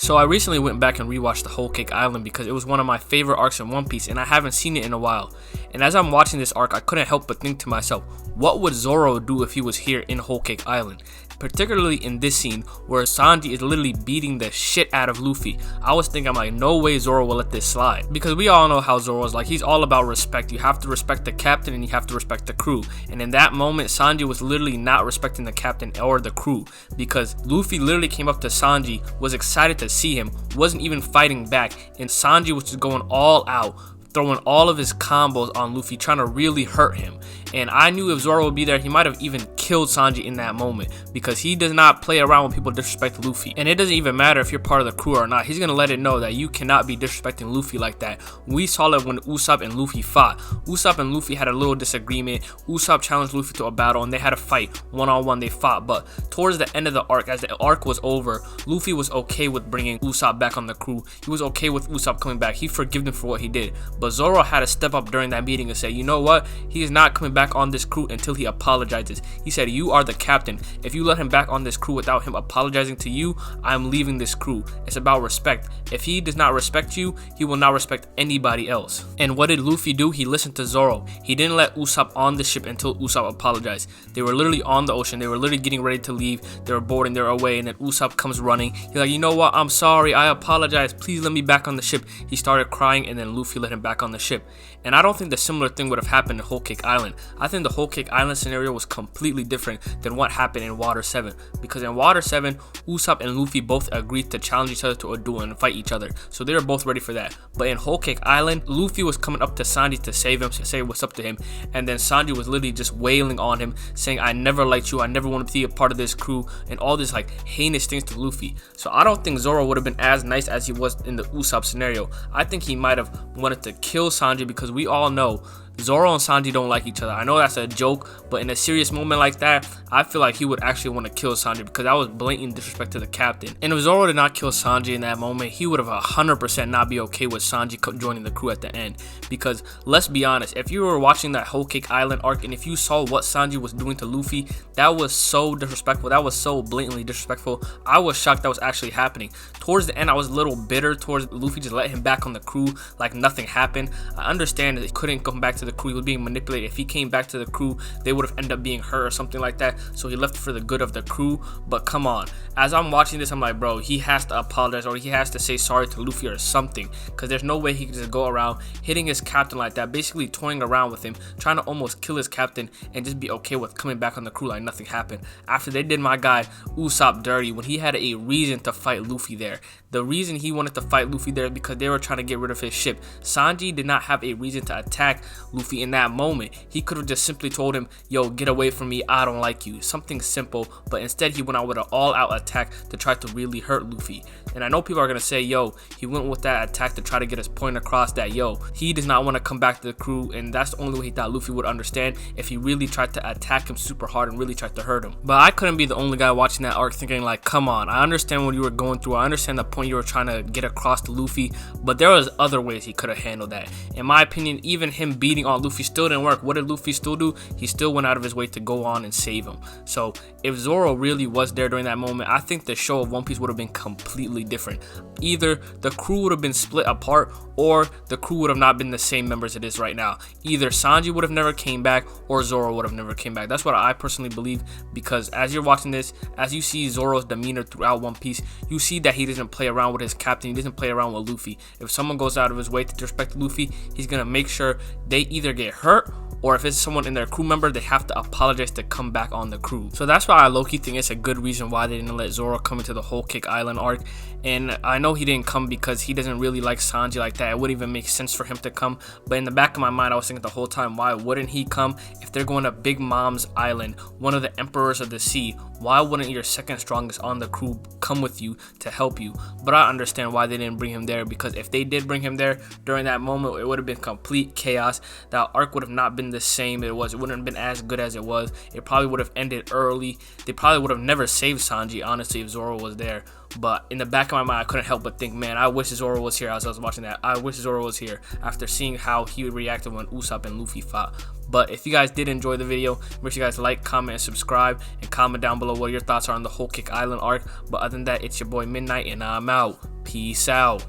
So I recently went back and rewatched the Whole Cake Island because it was one of my favorite arcs in One Piece and I haven't seen it in a while. And as I'm watching this arc, I couldn't help but think to myself, what would Zoro do if he was here in Whole Cake Island? Particularly in this scene where Sanji is literally beating the shit out of Luffy. I was thinking, I'm like, no way Zoro will let this slide. Because we all know how Zoro is like. He's all about respect. You have to respect the captain and you have to respect the crew. And in that moment, Sanji was literally not respecting the captain or the crew. Because Luffy literally came up to Sanji, was excited to see him, wasn't even fighting back. And Sanji was just going all out, throwing all of his combos on Luffy, trying to really hurt him. And I knew if Zoro would be there, he might have even killed Sanji in that moment because he does not play around when people disrespect Luffy. And it doesn't even matter if you're part of the crew or not. He's going to let it know that you cannot be disrespecting Luffy like that. We saw it when Usopp and Luffy fought. Usopp and Luffy had a little disagreement. Usopp challenged Luffy to a battle and they had a fight. One-on-one they fought. But towards the end of the arc, as the arc was over, Luffy was okay with bringing Usopp back on the crew. He was okay with Usopp coming back. He forgave him for what he did. But Zoro had to step up during that meeting and say, you know what? He is not coming back on this crew until he apologizes. He said, you are the captain. If you let him back on this crew without him apologizing to you, I'm leaving this crew. It's about respect. If he does not respect you, he will not respect anybody else. And what did Luffy do? He listened to Zoro. He didn't let Usopp on the ship until Usopp apologized. They were literally on the ocean. They were literally getting ready to leave. They were boarding. They were away. And then Usopp comes running. He's like, you know what? I'm sorry. I apologize. Please let me back on the ship. He started crying and then Luffy let him back on the ship. And I don't think the similar thing would have happened in Whole Cake Island. I think the Whole Cake Island scenario was completely different than what happened in Water 7. Because in Water 7, Usopp and Luffy both agreed to challenge each other to a duel and fight each other. So they were both ready for that. But in Whole Cake Island, Luffy was coming up to Sanji to save him, to say what's up to him. And then Sanji was literally just wailing on him, saying, I never liked you. I never want to be a part of this crew. And all this like heinous things to Luffy. So I don't think Zoro would have been as nice as he was in the Usopp scenario. I think he might have wanted to kill Sanji because we all know Zoro and Sanji don't like each other. I know that's a joke, but in a serious moment like that, I feel like he would actually want to kill Sanji because that was blatant disrespect to the captain. And if Zoro did not kill Sanji in that moment, he would have 100% not be okay with Sanji joining the crew at the end. Because let's be honest, if you were watching that Whole Cake Island arc and if you saw what Sanji was doing to Luffy, that was so disrespectful. That was so blatantly disrespectful. I was shocked that was actually happening. Towards the end, I was a little bitter towards Luffy just let him back on the crew like nothing happened. I understand that he couldn't come back to the crew. He was being manipulated. If he came back to the crew, they would have ended up being hurt or something like that. So he left for the good of the crew. But come on, as I'm watching this, I'm like, bro, he has to apologize or he has to say sorry to Luffy or something, because there's no way he can just go around hitting his captain like that, basically toying around with him, trying to almost kill his captain and just be okay with coming back on the crew like nothing happened. After they did my guy Usopp dirty when he had a reason to fight Luffy there. The reason he wanted to fight Luffy there is because they were trying to get rid of his ship. Sanji did not have a reason to attack Luffy in that moment. He could have just simply told him, yo, get away from me, I don't like you. Something simple, but instead he went out with an all-out attack to try to really hurt Luffy. And I know people are going to say, yo, he went with that attack to try to get his point across that, yo, he does not want to come back to the crew, and that's the only way he thought Luffy would understand if he really tried to attack him super hard and really tried to hurt him. But I couldn't be the only guy watching that arc thinking like, come on, I understand what you were going through, I understand the point you were trying to get across to Luffy, but there was other ways he could have handled that. In my opinion, even him beating on Luffy still didn't work. What did Luffy still do? He still went out of his way to go on and save him. So if Zoro really was there during that moment, I think the show of One Piece would have been completely different. Either the crew would have been split apart or the crew would have not been the same members it is right now. Either Sanji would have never came back or Zoro would have never came back. That's what I personally believe, because as you're watching this, as you see Zoro's demeanor throughout One Piece, you see that he doesn't play around with his captain. He doesn't play around with Luffy. If someone goes out of his way to disrespect Luffy, he's gonna make sure they either get hurt, or if it's someone in their crew member, they have to apologize to come back on the crew. So that's why I low-key think it's a good reason why they didn't let Zoro come into the Whole Cake Island arc. And I know he didn't come because he doesn't really like Sanji like that. It wouldn't even make sense for him to come. But in the back of my mind, I was thinking the whole time, why wouldn't he come? If they're going to Big Mom's Island, one of the emperors of the sea, why wouldn't your second strongest on the crew come with you to help you? But I understand why they didn't bring him there, because if they did bring him there during that moment, it would have been complete chaos. That arc would have not been the same it was. It wouldn't have been as good as it was. It probably would have ended early. They probably would have never saved Sanji, honestly, if Zoro was there. But in the back of my mind, I couldn't help but think, man, I wish Zoro was here as I was watching that. I wish Zoro was here after seeing how he reacted when Usopp and Luffy fought. But if you guys did enjoy the video, make sure you guys like, comment, and subscribe, and comment down below what your thoughts are on the Whole Cake Island arc. But other than that, it's your boy Midnight, and I'm out. Peace out.